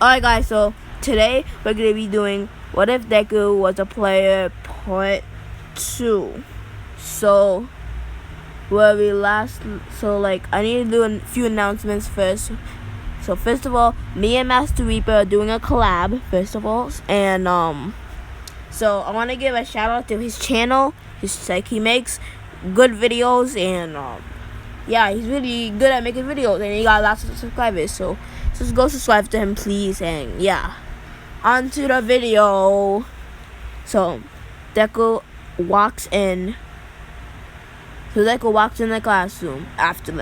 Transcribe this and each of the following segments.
Alright guys, so today we're going to be doing What If Deku Was a Player Part 2. So, where we last, I need to do a few announcements first. So first of all, me and Master Reaper are doing a collab, first of all. And, so I want to give a shout out to his channel. He makes good videos and, yeah, he's really good at making videos and he got lots of subscribers. So just go subscribe to him, please. And yeah, on to the video. So Deku walks in. So Deku walks in the classroom after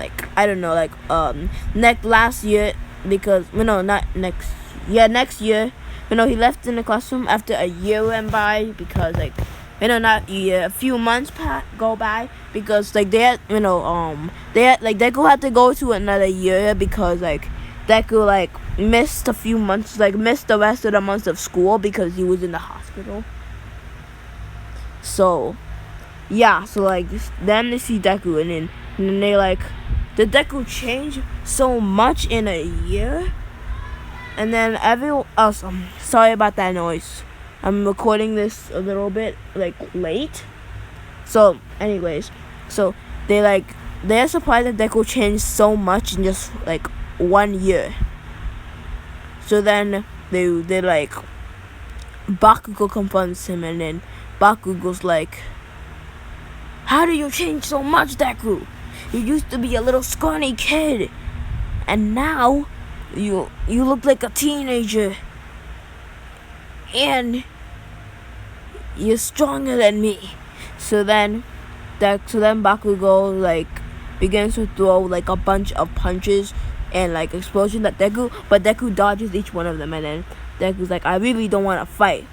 last year, because next year. He left in the classroom after a year went by because not a year, a few months go by because Deku had to go to another year because Deku missed a few months, missed the rest of the months of school because he was in the hospital. So yeah, then they see Deku and then they did Deku change so much in a year? And then I'm sorry about that noise. I'm recording this a little bit late. So anyways, so they're surprised that Deku changed so much in just 1 year. So then Bakugo confronts him, and then Bakugo's like, "How do you change so much, Deku? You used to be a little scrawny kid, and now you look like a teenager, and you're stronger than me." So then Bakugo begins to throw a bunch of punches and explosions at Deku, but Deku dodges each one of them, and then Deku's like, "I really don't want to fight,"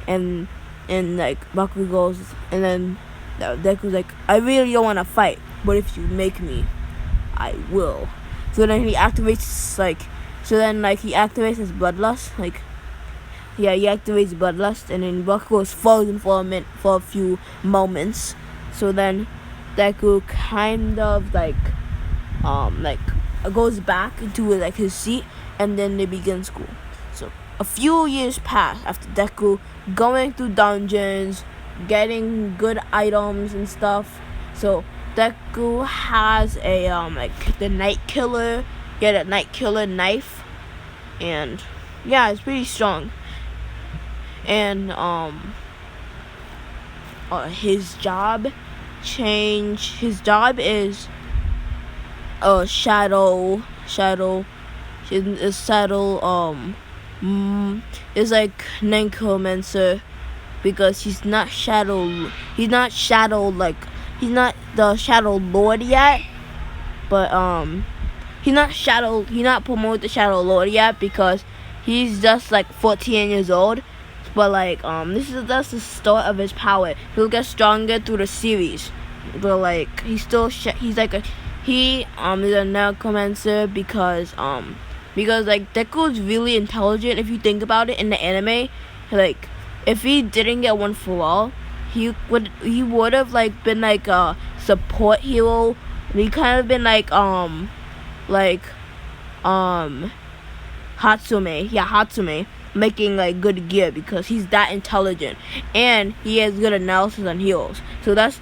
and Bakugo's, and then Deku's like, "I really don't want to fight, but if you make me, I will." So then he activates he activates his bloodlust. He activates bloodlust, and then Bakugo is frozen for a few moments. So then Deku kind of goes back into his seat, and then they begin school. So a few years pass after Deku going through dungeons, getting good items and stuff. So Deku has the Night Killer. He had a Night Killer knife, and yeah, it's pretty strong. And his job change. His job is shadow. Is necromancer, because he's not the Shadow Lord yet, but he's not promoted the Shadow Lord yet because he's just 14 years old. But this is just the start of his power. He'll get stronger through the series. But he's a necromancer because Deku is really intelligent if you think about it in the anime. If he didn't get one for all, he would have been a support hero. He kind of been Hatsume, making good gear because he's that intelligent and he has good analysis on heroes. So that's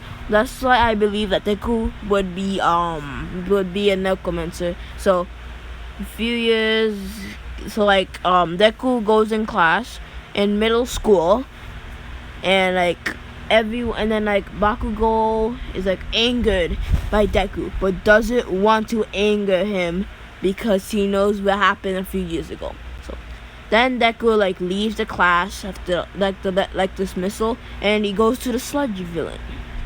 why I believe that Deku would be a necromancer. So a few years, Deku goes in class in middle school, and Bakugo is angered by Deku, but doesn't want to anger him because he knows what happened a few years ago. So then Deku leaves the class after the dismissal, and he goes to the sludge villain.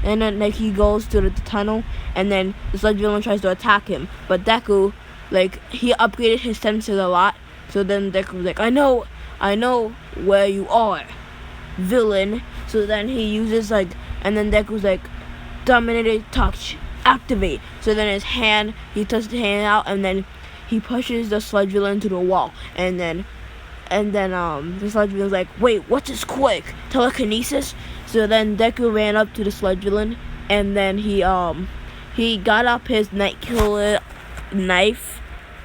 And then he goes to the tunnel, and then the sludge villain tries to attack him, but Deku he upgraded his senses a lot. So then Deku's like, I know where you are, villain. So then he uses and then Deku's dominated touch, activate. So then he touches the hand out, and then he pushes the sludge villain to the wall, and then the sludge villain's like, "Wait, what's this quick? Telekinesis?" So then Deku ran up to the sludge villain, and then he got up his Night Killer knife,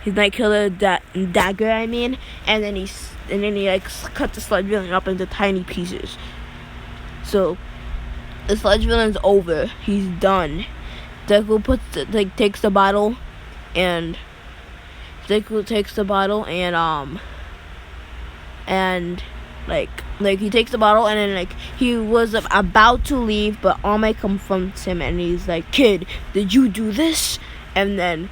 his night killer dagger. I mean, and then he like cut the sludge villain up into tiny pieces. So the sludge villain's over. He's done. Deku takes the bottle, and he takes the bottle, and then like he was about to leave, but All Might confronts him, and he's like, "Kid, did you do this?" And then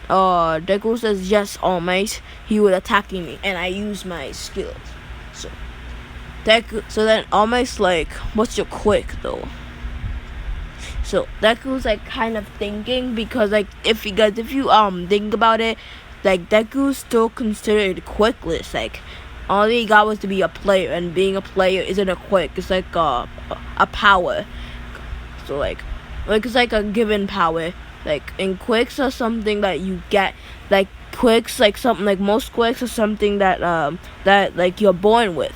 Deku says, "Yes, All Might. He was attacking me, and I used my skills." So then All Might's like, "What's your quick though?" So Deku's like kind of thinking, because like if you think about it, like Deku's still considered quickless. Like all he got was to be a player, and being a player isn't a quick. It's like a power. So like it's like a given power. Like in quicks are something that you get. Like quicks, like something like most quicks are something that like you're born with.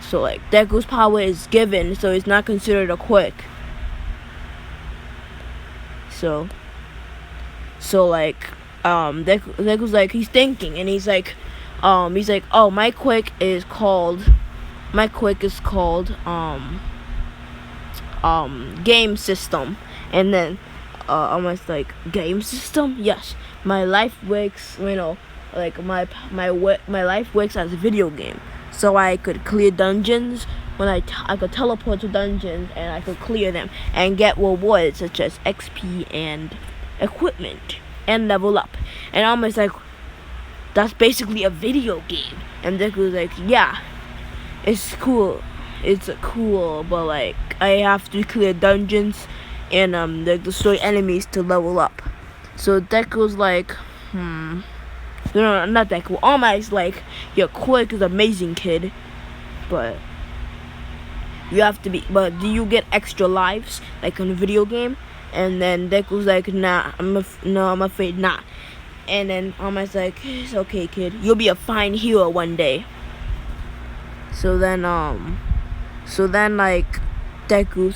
So like Deku's power is given, so it's not considered a quick. So like Deku's like, he's thinking, and he's like, oh, my quick is called game system. And then almost like, game system? Yes. My life works, like my life works as a video game. So I could clear dungeons. I could teleport to dungeons, and I could clear them and get rewards such as XP and equipment and level up. And I'm just like, that's basically a video game. And Deku's like, yeah, it's cool, but like I have to clear dungeons and destroy enemies to level up. So Deku's like, no, not Deku. All Might's like, your quick is amazing, kid, but you have to but do you get extra lives like in a video game? And then Deku's like, nah, I'm afraid not. And then All Might's like, it's okay, kid, you'll be a fine hero one day. So then Deku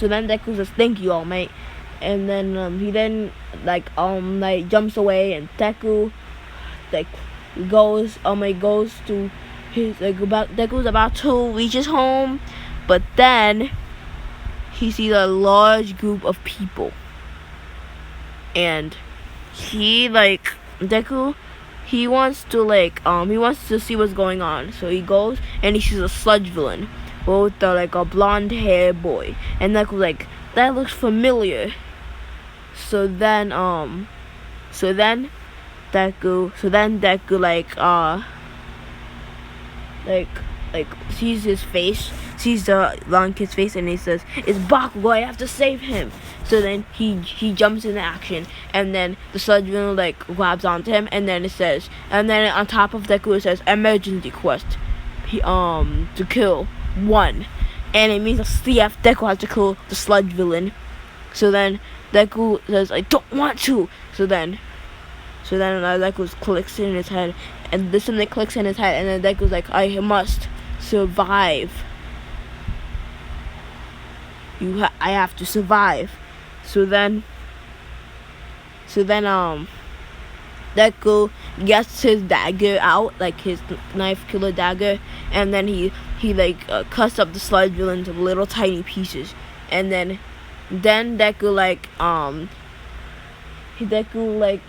says, thank you, All Might. And then he jumps away, and Deku goes to his Deku's about to reach his home, but then he sees a large group of people, and Deku wants to see what's going on. So he goes, and he sees a sludge villain with a blonde hair boy, and Deku's like, that looks familiar. So then Deku sees his face, sees the long kid's face, and he says, it's Bakugo, I have to save him. So then he jumps into action, and then the sludge villain grabs onto him, and then on top of Deku it says, emergency quest, to kill 1, and it means Deku has to kill the sludge villain. So then Deku says, I don't want to. So then Deku clicks in his head, and something clicks in his head, and then Deku's like, I must survive. I have to survive. So then Deku gets his dagger out, like his knife killer dagger, and then he cuts up the sludge villain into little tiny pieces, and then Deku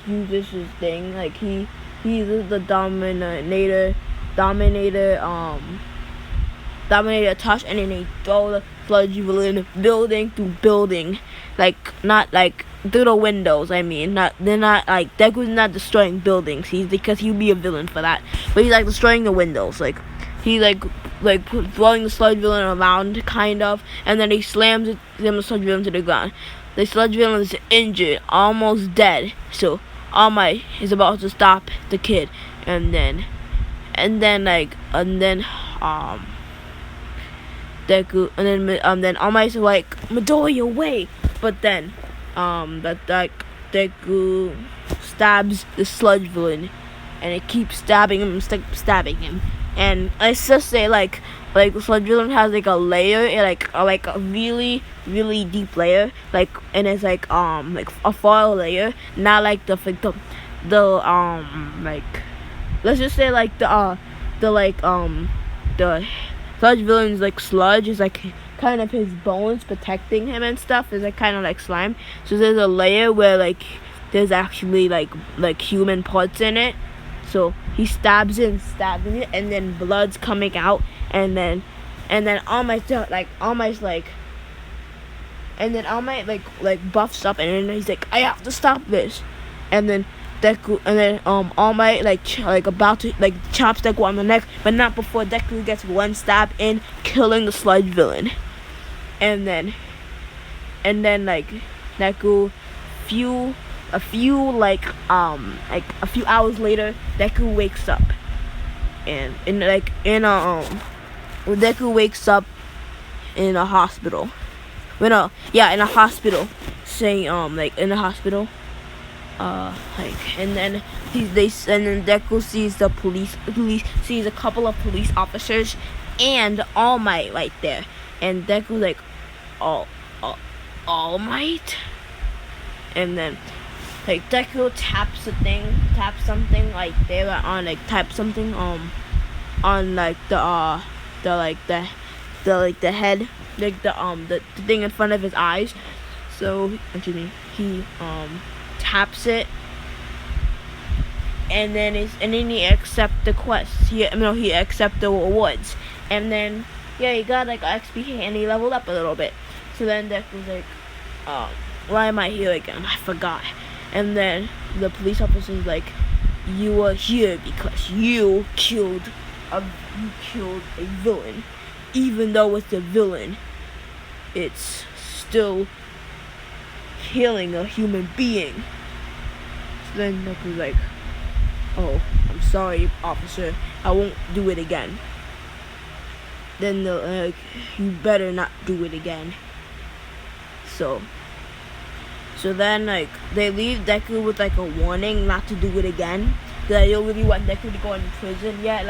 uses his thing, he uses the Dominator touch, and then he throw the sludge villain building to building, not through the windows. Deku's not destroying buildings, because he'd be a villain for that, but he's destroying the windows, he throwing the sludge villain around kind of, and then he slams the sludge villain to the ground. The sludge villain is injured, almost dead. So All Might is about to stop the kid, and then Deku, and then All Might's like, Midori away, but then Deku stabs the sludge villain, and it keeps stabbing him, and let's just say the sludge villain has a layer, a really really deep layer, and it's a foil layer, not like, let's just say like the sludge villain's like sludge is like kind of his bones protecting him and stuff, is like kind of like slime. So there's a layer where like there's actually like human parts in it. So he stabs it and stabbing it, and then blood's coming out, and then All Might buffs up, and then he's like, I have to stop this, and then All Might about to chops Deku on the neck, but not before Deku gets one stab in, killing the sludge villain. And then Deku a few hours later, Deku wakes up, and Deku wakes up in a hospital. In a hospital, saying in a hospital, and then Deku sees the police sees a couple of police officers and All Might right there, and Deku's like, All Might, and then Deku taps something they were on the head, the thing in front of his eyes. So he taps it, and then he accepts the quest. He accepts the rewards, and then he got XP and he leveled up a little bit. So then Deku's like, why am I here again? I forgot. And then the police officer's like, you are here because you killed a villain. Even though it's a villain, it's still killing a human being. So then Deku's like, oh, I'm sorry, officer, I won't do it again. Then they're like, you better not do it again. So then they leave Deku with a warning not to do it again. Cause I don't really want Deku to go in prison yet.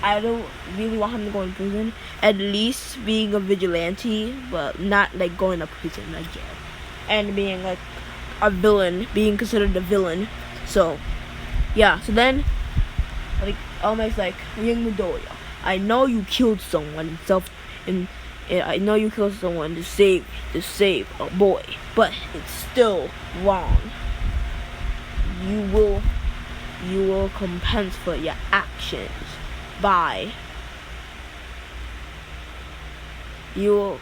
I don't really want him to go in prison. At least being a vigilante, but not going to prison, jail. And being a villain, being considered a villain. So then All Might's like, young Midoriya, I know you killed someone I know you killed someone to save a boy, but it's still wrong. You will compensate for your actions by oh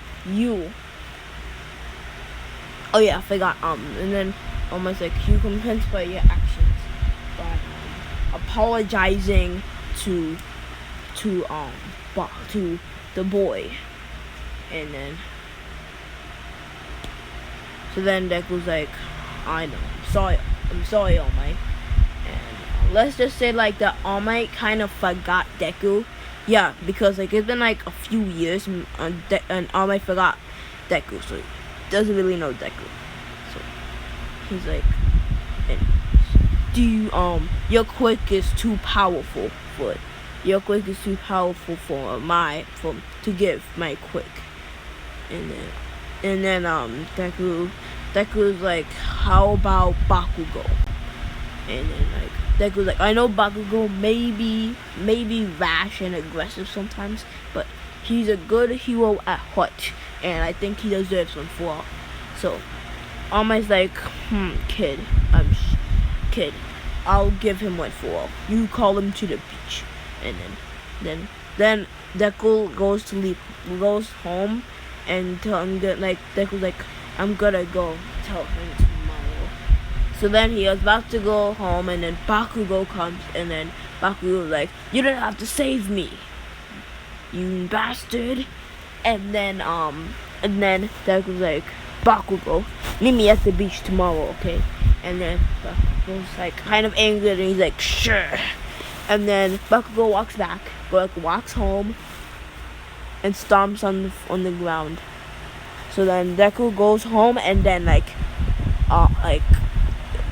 yeah, I forgot. And then almost you compensate for your actions by apologizing to the boy. And then Deku's like, I know, I'm sorry, All Might. And let's just say that All Might kind of forgot Deku. Yeah, because it's been a few years, and All Might forgot Deku, so he doesn't really know Deku. So he's like, your quick is too powerful for it. Your quick is too powerful to give my quick. And then Deku's like, how about Bakugo? And then Deku's like, I know Bakugo may be rash and aggressive sometimes, but he's a good hero at heart, and I think he deserves one for all. So All Might's like, kid, I'll give him one for all. You call him to the beach. And then Deku goes home and tell him that Deku's like, I'm gonna go tell him tomorrow. So then he was about to go home, and then Bakugo comes, and then Bakugo's like, you don't have to save me, you bastard. And then Deku's like, Bakugo, meet me at the beach tomorrow, okay? And then Bakugo's kind of angry, and he's like, sure. And then Bakugo walks home and stomps on the ground. So then Deku goes home, and then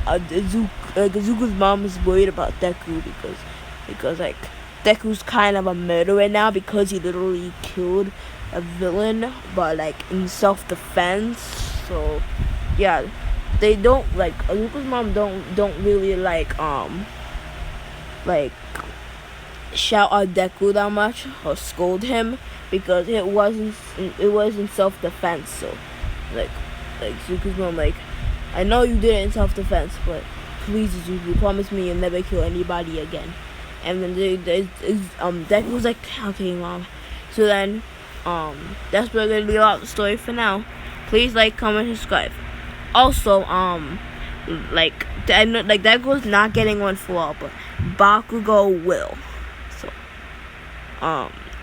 Izuku's mom is worried about Deku because Deku's kind of a murderer now, because he literally killed a villain, but in self-defense. So yeah, they don't like Azuka's mom don't really like shout out Deku that much or scold him because it wasn't self defense. So like Zuko's mom like, I know you did it in self defense, but please Zuko, promise me you'll never kill anybody again. And then Deku was like, okay mom. So then that's where we're gonna leave out the story for now. Please like, comment, subscribe. Also like Deku is not getting one for all, but Bakugo will. So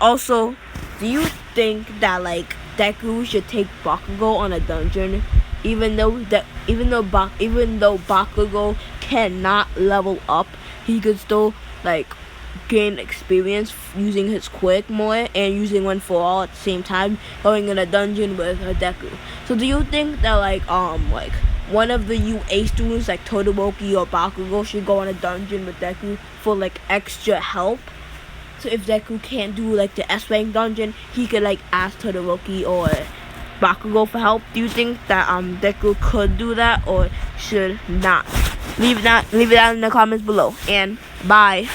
also, do you think that like Deku should take Bakugo on a dungeon, even though Bakugo cannot level up, he could still like gain experience using his quirk more and using one for all at the same time, going in a dungeon with a Deku. So do you think that like one of the UA students like Todoroki or Bakugo should go on a dungeon with Deku for like extra help? So if Deku can't do like the S rank dungeon, he could like ask Todoroki or Bakugo for help. Do you think that Deku could do that or should not? Leave it down in the comments below, and bye.